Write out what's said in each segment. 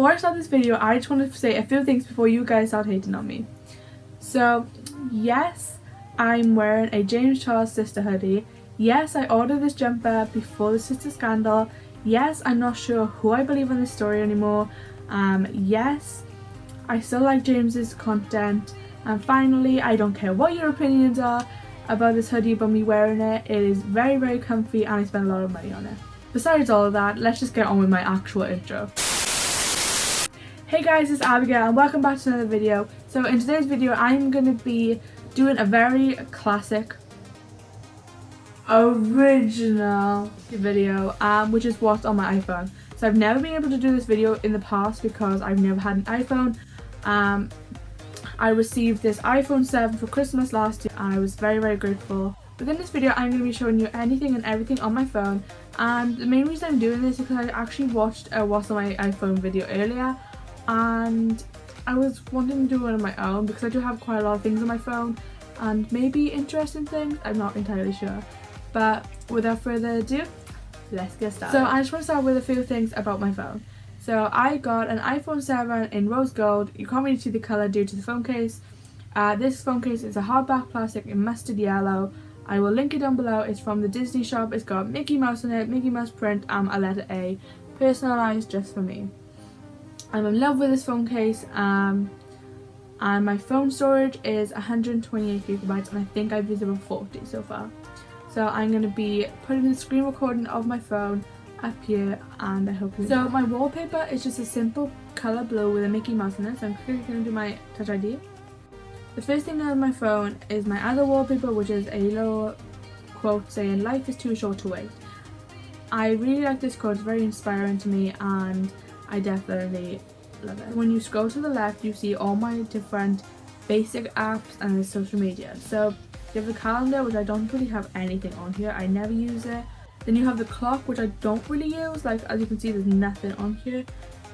before I start this video, I just want to say a few things before you guys start hating on me. So, yes, I'm wearing a James Charles sister hoodie. Yes, I ordered this jumper before the sister scandal. Yes, I'm not sure who I believe in this story anymore. Yes, I still like James's content. And finally, I don't care what your opinions are about this hoodie, but me wearing it. It is very, very comfy and I spent a lot of money on it. Besides all of that, let's just get on with my actual intro. Hey guys, it's Abigail and welcome back to another video. So in today's video, I'm going to be doing a very classic, original video, which is what's on my iPhone. So I've never been able to do this video in the past because I've never had an iPhone. I received this iPhone 7 for Christmas last year and I was very, very grateful. Within this video, I'm going to be showing you anything and everything on my phone, and the main reason I'm doing this is because I actually watched a what's on my iPhone video earlier and I was wanting to do one on my own because I do have quite a lot of things on my phone and maybe interesting things, I'm not entirely sure. But without further ado, let's get started. So I just want to start with a few things about my phone. So I got an iPhone 7 in rose gold. You can't really see the colour due to the phone case. This phone case is a hardback plastic in mustard yellow. I will link it down below. It's from the Disney shop. It's got Mickey Mouse on it, Mickey Mouse print, a letter A, personalised just for me. I'm in love with this phone case, and my phone storage is 128 gigabytes, and I think I've used about 40 so far. So I'm going to be putting the screen recording of my phone up here, and I hope you enjoy. So my wallpaper is just a simple colour blue with a Mickey Mouse in it, so I'm quickly going to do my Touch ID. The first thing on my phone is my other wallpaper, which is a little quote saying life is too short to wait. I really like this quote, it's very inspiring to me and I definitely love it. When you scroll to the left, you see all my different basic apps and the social media. So you have the calendar, which I don't really have anything on here, I never use it. Then you have the clock, which I don't really use, like as you can see there's nothing on here,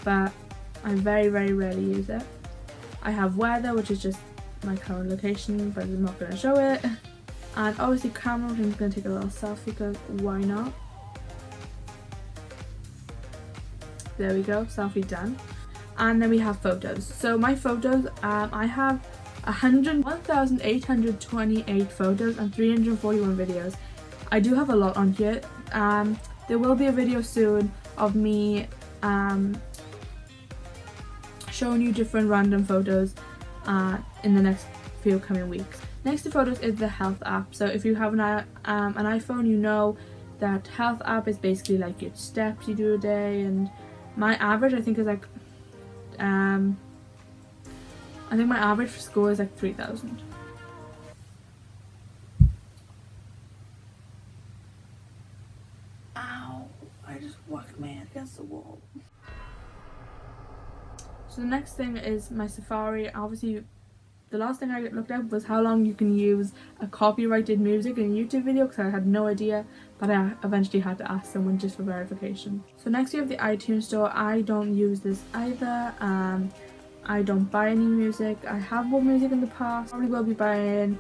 but I very, very rarely use it. I have weather, which is just my current location, but I'm not going to show it. And obviously camera, which I'm going to take a little selfie because why not. There we go, selfie done. And then we have photos. So my photos, I have 1,828 photos and 341 videos. I do have a lot on here. There will be a video soon of me showing you different random photos in the next few coming weeks. Next to photos is the health app. So if you have an iPhone, you know that health app is basically like your steps you do a day, and my average I think is like I think my average for school is like 3,000. Ow, I just whacked my head against the wall. So the next thing is my Safari. Obviously the last thing I looked at was how long you can use a copyrighted music in a YouTube video because I had no idea, but I eventually had to ask someone just for verification. So next we have the iTunes store. I don't use this either. I don't buy any music. I have bought music in the past. Probably will be buying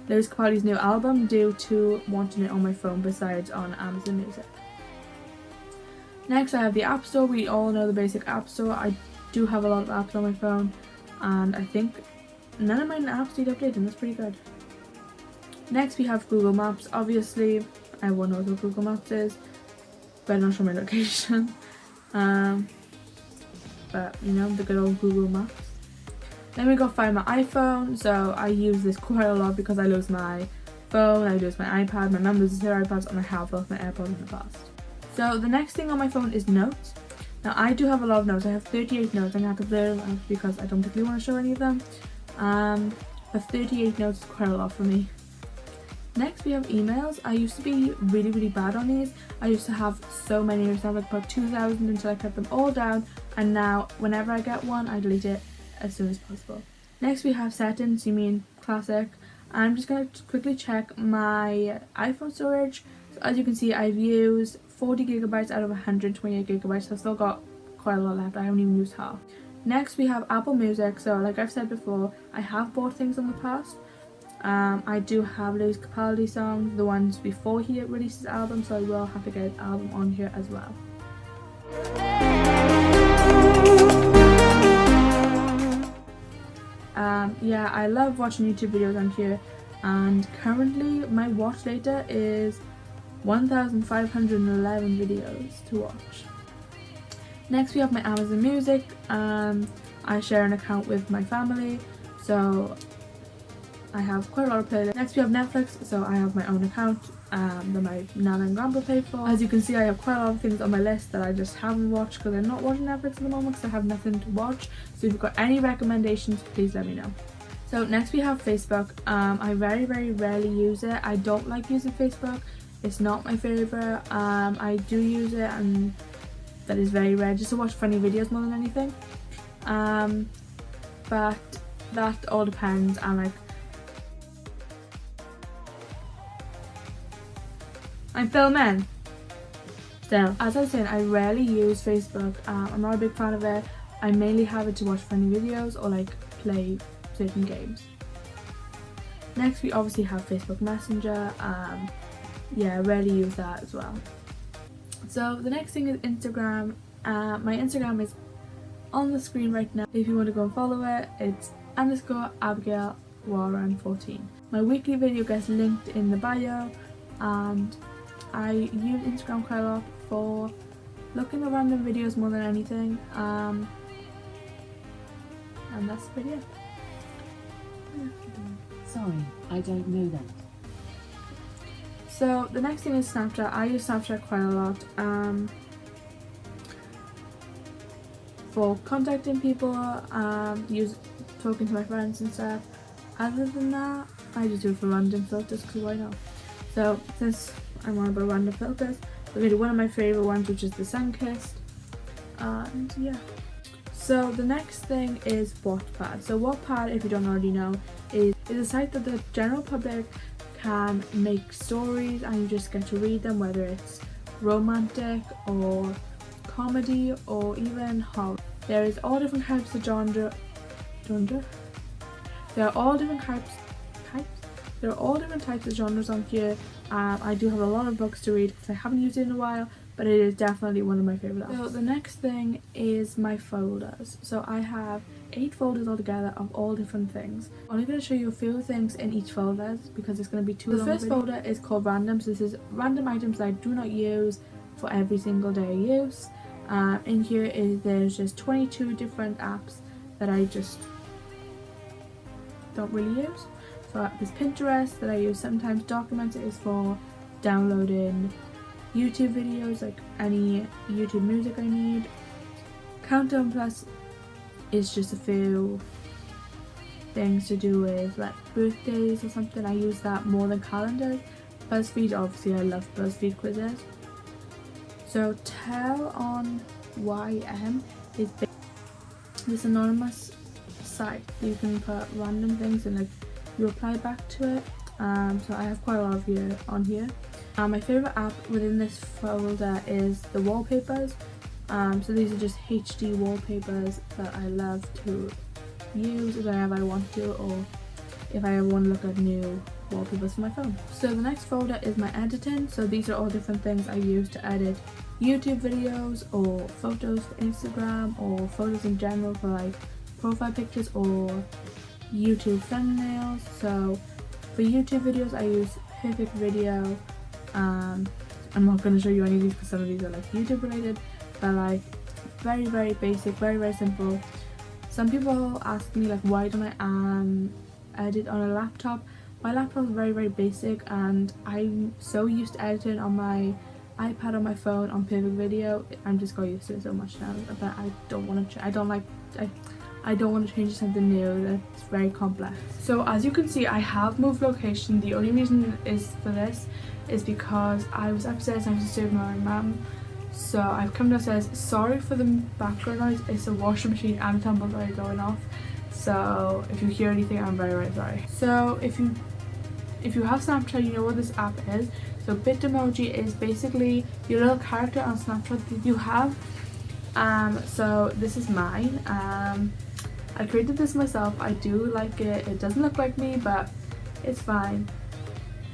Lewis Capaldi's new album due to wanting it on my phone besides on Amazon Music. Next I have the App Store. We all know the basic App Store. I do have a lot of apps on my phone and I think none of my apps need updating. That's pretty good. Next we have Google Maps. Obviously everyone knows what Google Maps is, but not show my location. But you know, the good old Google Maps. Then we got Find My iPhone. So I use this quite a lot because I lose my phone, I lose my iPad, my mum loses her iPads, and I have lost my AirPods in the past. So the next thing on my phone is notes. Now I do have a lot of notes. I have 38 notes. I'm going to have to blur them out because I don't particularly want to show any of them. But 38 notes is quite a lot for me. Next we have emails. I used to be really, really bad on these. I used to have so many. I used to have like about 2,000 until I cut them all down. And now whenever I get one, I delete it as soon as possible. Next we have settings. You mean classic. I'm just going to quickly check my iPhone storage. So as you can see, I've used 40 gigabytes out of 128 gigabytes, so I've still got quite a lot left. I haven't even used half. Next we have Apple Music. So like I've said before, I have bought things in the past. I do have Lewis Capaldi songs, the ones before he released his album, so I will have to get his album on here as well. Yeah, I love watching YouTube videos on here, and currently my watch data is 1,511 videos to watch. Next we have my Amazon Music. I share an account with my family, so I have quite a lot of playlists. Next we have Netflix, so I have my own account that my Nana and Grandpa pay for. As you can see, I have quite a lot of things on my list that I just haven't watched because I'm not watching Netflix at the moment because I have nothing to watch. So if you've got any recommendations, please let me know. So next we have Facebook. I very rarely use it. I don't like using Facebook. It's not my favourite. I do use it, and that is very rare, just to watch funny videos more than anything. But that all depends. I'm filming. Still, as I was saying, I rarely use Facebook. I'm not a big fan of it. I mainly have it to watch funny videos or like play certain games. Next we obviously have Facebook Messenger. Yeah, I rarely use that as well. So the next thing is Instagram. My Instagram is on the screen right now. If you want to go and follow it, it's _Abigail Warren 14. My weekly video gets linked in the bio, and I use Instagram quite a lot for looking at random videos more than anything. And that's the video. Sorry, I don't know that. So the next thing is Snapchat. I use Snapchat quite a lot for contacting people, talking to my friends and stuff. Other than that, I just do it for random filters because why not? So since I'm on about random filters, I'm going to do one of my favourite ones, which is the sun-kissed. And yeah. So the next thing is Wattpad. So Wattpad, if you don't already know, is a site that the general public can make stories and you just get to read them, whether it's romantic or comedy or even horror. There is all different types of genre. There are all different types. There are all different types of genres on here. I do have a lot of books to read because I haven't used it in a while, but it is definitely one of my favourite apps. So the next thing is my folders. So I have 8 folders altogether of all different things. I'm only going to show you a few things in each folder because it's going to be too long. The first folder is called random. So this is random items that I do not use for every single day use. In here there's just 22 different apps that I just don't really use. So there's Pinterest that I use sometimes. Documents is for downloading YouTube videos, like any YouTube music I need. Countdown Plus is just a few things to do with like birthdays or something. I use that more than calendars. BuzzFeed, obviously I love BuzzFeed quizzes. So Tell on YM is this anonymous site. You can put random things and like you reply back to it. So I have quite a lot of you on here. My favourite app within this folder is the wallpapers. So these are just HD wallpapers that I love to use whenever I want to, or if I ever want to look at new wallpapers for my phone. So the next folder is my editing. So these are all different things I use to edit YouTube videos or photos for Instagram or photos in general for like profile pictures or YouTube thumbnails. So for YouTube videos I use Perfect Video. I'm not going to show you any of these because some of these are like YouTube related, but like very basic, very simple. Some people ask me like why don't I edit on a laptop. My laptop is very basic and I'm so used to editing on my iPad, on my phone, on Perfect Video. I'm just got used to it so much now that I don't want to I don't want to change to something new that's very complex. So as you can see, I have moved location. The only reason is for this is because I was upstairs and I was disturbing my mum. So I've come downstairs. Sorry for the background noise. It's a washing machine and a tumble dryer going off. So if you hear anything, I'm very sorry. So if you have Snapchat, you know what this app is. So Bitmoji is basically your little character on Snapchat that you have. So this is mine. I created this myself. I do like it. It doesn't look like me, but it's fine.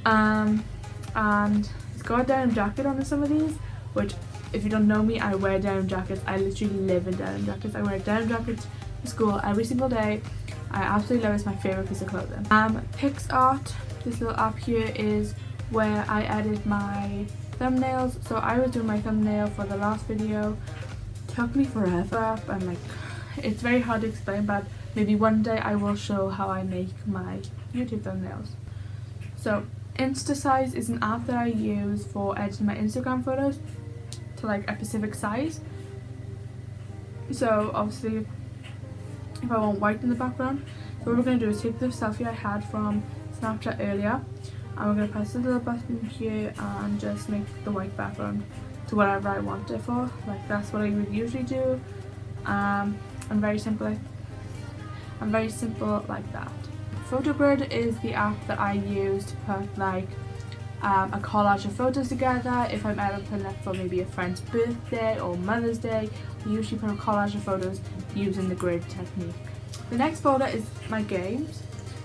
And it's got a denim jacket on some of these, which if you don't know me, I wear denim jackets. I literally live in denim jackets. I wear denim jackets to school every single day. I absolutely love it. It's my favourite piece of clothing. PixArt, this little app here, is where I edit my thumbnails. So I was doing my thumbnail for the last video. Took me forever, and like, it's very hard to explain, but maybe one day I will show how I make my YouTube thumbnails. So InstaSize is an app that I use for editing my Instagram photos to like a specific size. So obviously if I want white in the background, so what we're going to do is take the selfie I had from Snapchat earlier, and we're going to press the little button here and just make the white background to whatever I want it for. Like, that's what I would usually do. I'm very simple like that. PhotoGrid is the app that I use to put like a collage of photos together. If I'm ever putting up for maybe a friend's birthday or Mother's Day, we usually put a collage of photos using the grid technique. The next folder is my games.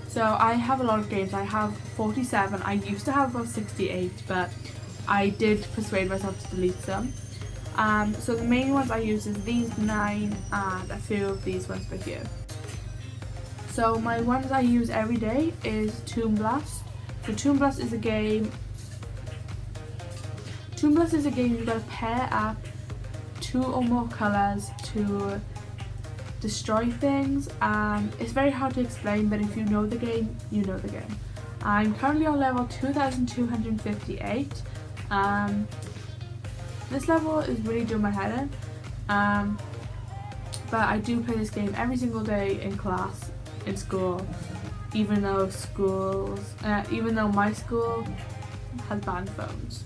So I have a lot of games. I have 47. I used to have about 68, but I did persuade myself to delete some. So the main ones I use is these 9 and a few of these ones by here. So my ones I use every day is Toon Blast. So Toon Blast is a game. You've got to pair up 2 or more colours to destroy things. It's very hard to explain, but if you know the game, you know the game. I'm currently on level 2258. This level is really doing my head in, but I do play this game every single day in class, in school, even though my school has banned phones.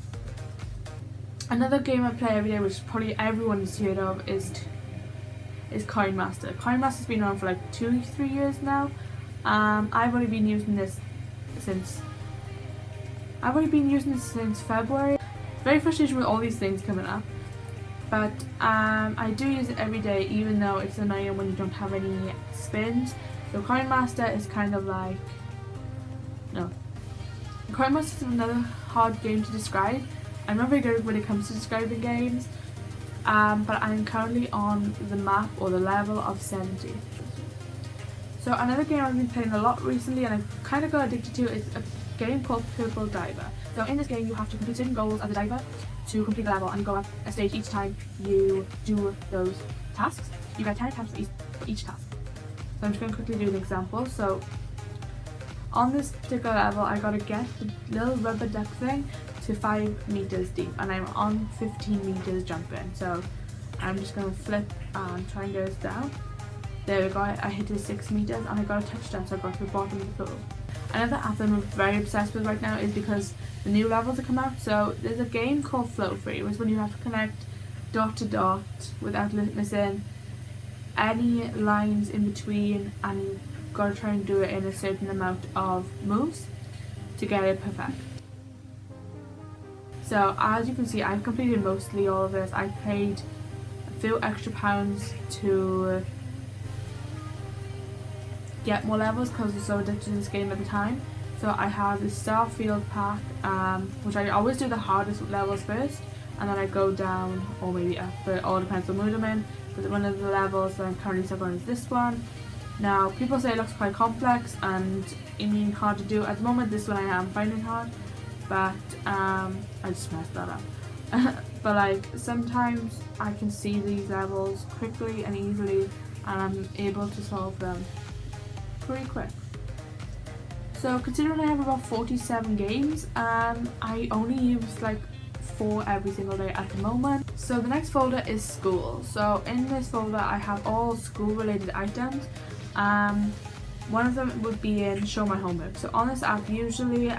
Another game I play every day, which probably everyone has heard of, is Coin Master. Coin Master's been around for like 2-3 years now. I've only been using this since February. Very frustrating with all these things coming up, but I do use it every day, even though it's annoying when you don't have any spins. So Coin Master is kind of like, Coin Master is another hard game to describe. I'm not very good when it comes to describing games, but I'm currently on the map or the level of 70. So another game I've been playing a lot recently, and I've kind of got addicted to, is a game called Purple Diver. So in this game you have to complete certain goals as a diver to complete the level, and you go up a stage each time you do those tasks. You get 10 attempts for each task. So I'm just going to quickly do an example. So on this particular level I got to get the little rubber duck thing to 5 meters deep, and I'm on 15 meters jumping. So I'm just going to flip and try and get us down. There we go, I hit the 6 meters and I got a touchdown, so I got to the bottom of the pool. Another app that I'm very obsessed with right now is because the new levels have come out. So there's a game called Flow Free, which is when you have to connect dot to dot without missing any lines in between, and you've got to try and do it in a certain amount of moves to get it perfect. So as you can see, I've completed mostly all of this. I paid a few extra pounds to get more levels because I was so addicted to this game at the time. So I have the Starfield pack, which I always do the hardest levels first, and then I go down or maybe up, but it all depends on what mood I'm in. But one of the levels that I'm currently stuck on is this one. Now people say it looks quite complex and hard to do. At the moment this one I am finding hard, but I just messed that up. But like, sometimes I can see these levels quickly and easily, and I'm able to solve them pretty quick. So considering I have about 47 games, I only use like 4 every single day at the moment. So the next folder is school. So in this folder I have all school related items. One of them would be in show my homework. So on this app usually,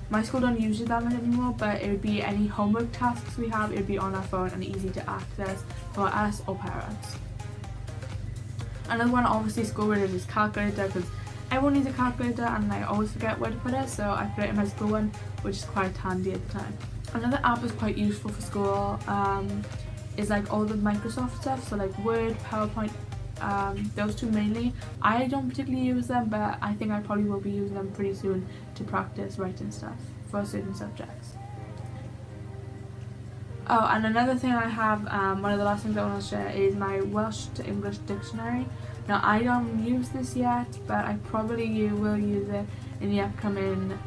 my school don't use it that much anymore, but it would be any homework tasks we have, it would be on our phone and easy to access for us or parents. Another one, obviously school related, is calculator, because everyone needs a calculator and I always forget where to put it, so I put it in my school one, which is quite handy at the time. Another app is quite useful for school, is like all the Microsoft stuff, so like Word, PowerPoint, those two mainly. I don't particularly use them, but I think I probably will be using them pretty soon to practice writing stuff for certain subjects. Oh, and another thing I have, one of the last things I want to share is my Welsh to English dictionary. Now I don't use this yet, but I probably will use it in the upcoming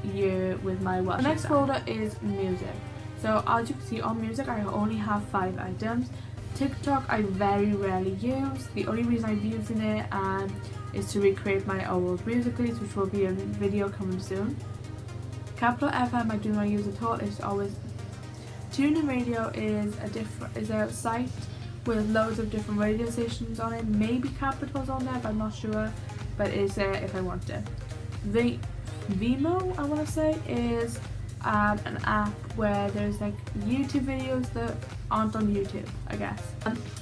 year with my watch. The next folder is music. So as you can see on music, I only have 5 items. TikTok I very rarely use. The only reason I'm using it is to recreate my old music leads, which will be a video coming soon. Capital FM I do not use at all. It's always TuneIn Radio is a site with loads of different radio stations on it. Maybe Capital's on there, but I'm not sure. But it's there if I want it. Vimeo, I want to say, is an app where there's like YouTube videos that aren't on YouTube, I guess.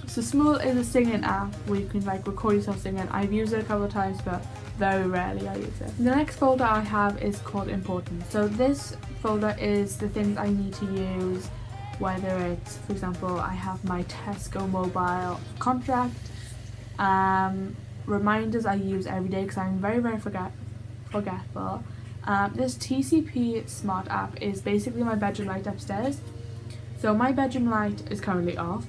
So Smule is a singing app where you can like record yourself singing. I've used it a couple of times, but very rarely I use it. The next folder I have is called Important. So this folder is the things I need to use, whether it's, for example, I have my Tesco mobile contract, reminders I use every day because I'm very forgetful. This TCP smart app is basically my bedroom light upstairs. So my bedroom light is currently off,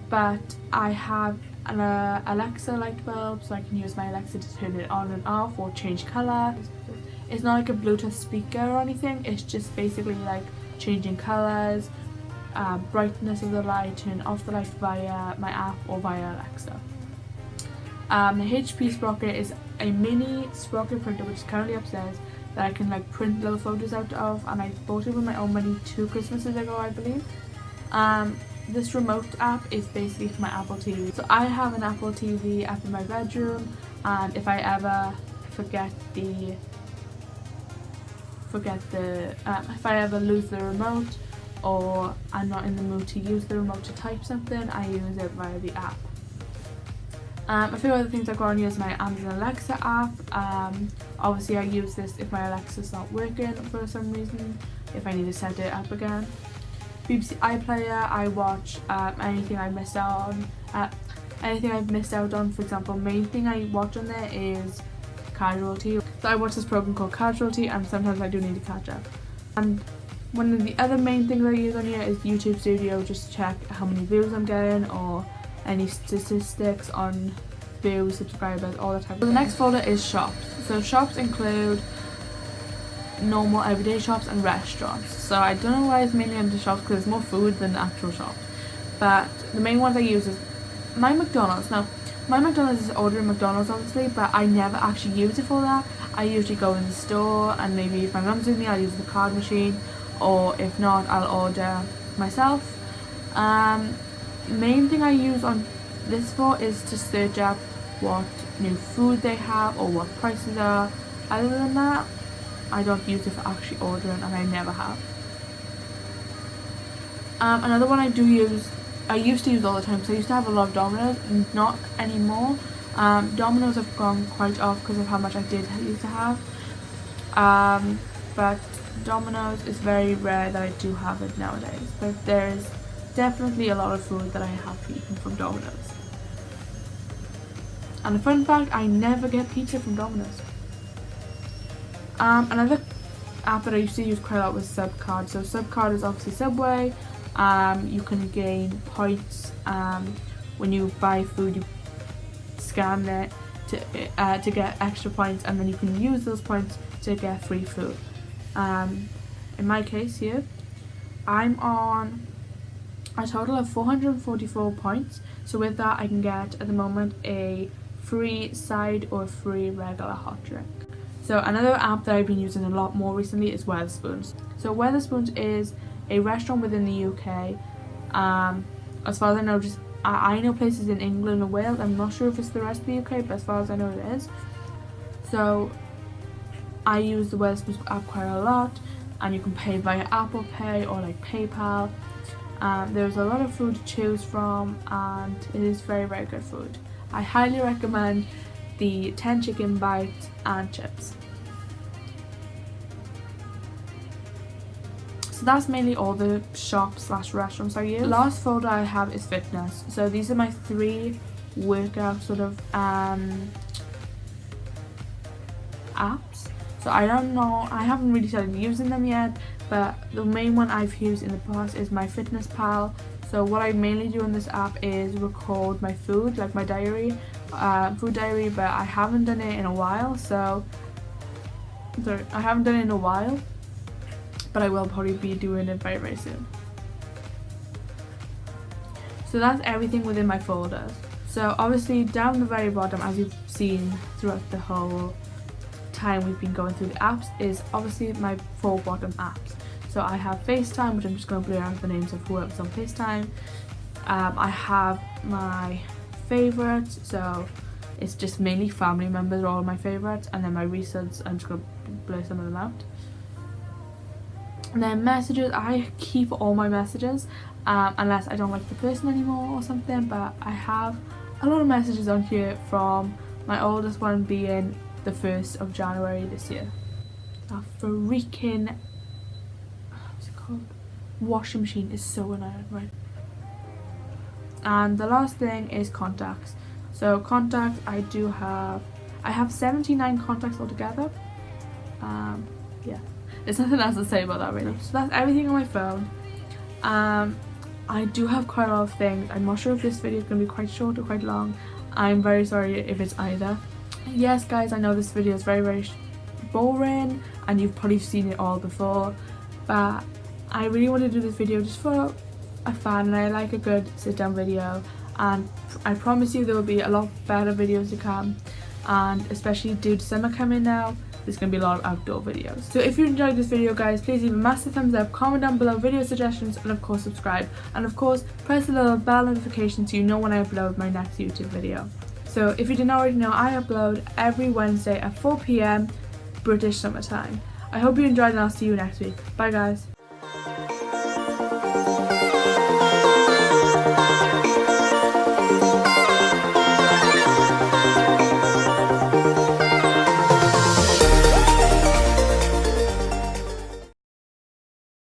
but I have an Alexa light bulb, so I can use my Alexa to turn it on and off or change colour. It's not like a Bluetooth speaker or anything, it's just basically like changing colours, brightness of the light, turn off the light via my app or via Alexa. The HP Sprocket is a mini Sprocket printer which is currently upstairs that I can like print little photos out of, and I bought it with my own money 2 Christmases ago, I believe. This remote app is basically for my Apple TV. So I have an Apple TV up in my bedroom, and if I ever if I ever lose the remote or I'm not in the mood to use the remote to type something, I use it via the app. A few other things I got on here is my Amazon Alexa app. Obviously I use this if my Alexa's not working for some reason, if I need to set it up again. BBC iPlayer, I watch anything I missed out on. For example, main thing I watch on there is Casualty. So I watch this program called Casualty, and sometimes I do need to catch up. And one of the other main things I use on here is YouTube Studio, just to check how many views I'm getting or any statistics on views, subscribers, all that type of stuff. So the next folder is shops. So shops include normal everyday shops and restaurants. So I don't know why it's mainly under shops, because there's more food than actual shops. But the main ones I use is my McDonald's. Now, my McDonald's is ordering McDonald's obviously, but I never actually use it for that. I usually go in the store, and maybe if my mum's with me I'll use the card machine, or if not I'll order myself. Main thing I use on this for is to search up what new food they have or what prices are. Other than that, I don't use it for actually ordering, and I never have. Another one I used to use all the time, so I used to have a lot of Domino's, not anymore. Domino's have gone quite off because of how much I did used to have. But Domino's is very rare that I do have it nowadays, but there's definitely a lot of food that I have eaten from Domino's. And a fun fact, I never get pizza from Domino's. Another app that I used to use quite a lot was Subcard. So Subcard is obviously Subway. You can gain points when you buy food. You scan it to get extra points, and then you can use those points to get free food. In my case here, I'm on a total of 444 points. So with that, I can get at the moment a free side or free regular hot drink. So another app that I've been using a lot more recently is Wetherspoons. So Wetherspoons is a restaurant within the UK. As far as I know, I know places in England and Wales. I'm not sure if it's the rest of the UK, but as far as I know it is. So I use the Wetherspoons app quite a lot, and you can pay via Apple Pay or like PayPal. There's a lot of food to choose from, and it is very good food. I highly recommend the 10 chicken bites and chips. So that's mainly all the shops / restaurants I use. The last folder I have is fitness. So these are my 3 workout sort of apps. So I don't know, I haven't really started using them yet, but the main one I've used in the past is MyFitnessPal. So what I mainly do on this app is record my food, like my diary, food diary, but I haven't done it in a while, so sorry, I haven't done it in a while, but I will probably be doing it very, very soon. So that's everything within my folders. So obviously down the very bottom, as you've seen throughout the whole time we've been going through the apps, is obviously my 4 bottom apps. So I have FaceTime, which I'm just going to blur out the names of whoever's on FaceTime. I have my favourites, so it's just mainly family members are all my favourites, and then my recents, I'm just going to blur some of them out. And then messages, I keep all my messages unless I don't like the person anymore or something, but I have a lot of messages on here from my oldest one being the 1st of January this year. A freaking, what's it called? Washing machine is so annoying, right? And the last thing is contacts. So contacts, I have 79 contacts altogether. Yeah, there's nothing else to say about that really. So that's everything on my phone. I do have quite a lot of things. I'm not sure if this video is going to be quite short or quite long. I'm very sorry if it's either. Yes guys, I know this video is very, very boring and you've probably seen it all before, but I really want to do this video just for a fun, and I like a good sit down video, and I promise you there will be a lot better videos to come, and especially due to summer coming now, there's going to be a lot of outdoor videos. So if you enjoyed this video guys, please leave a massive thumbs up, comment down below video suggestions, and of course subscribe, and of course press the little bell notification so you know when I upload my next YouTube video. So if you didn't already know, I upload every Wednesday at 4 PM British summer time. I hope you enjoyed and I'll see you next week. Bye guys.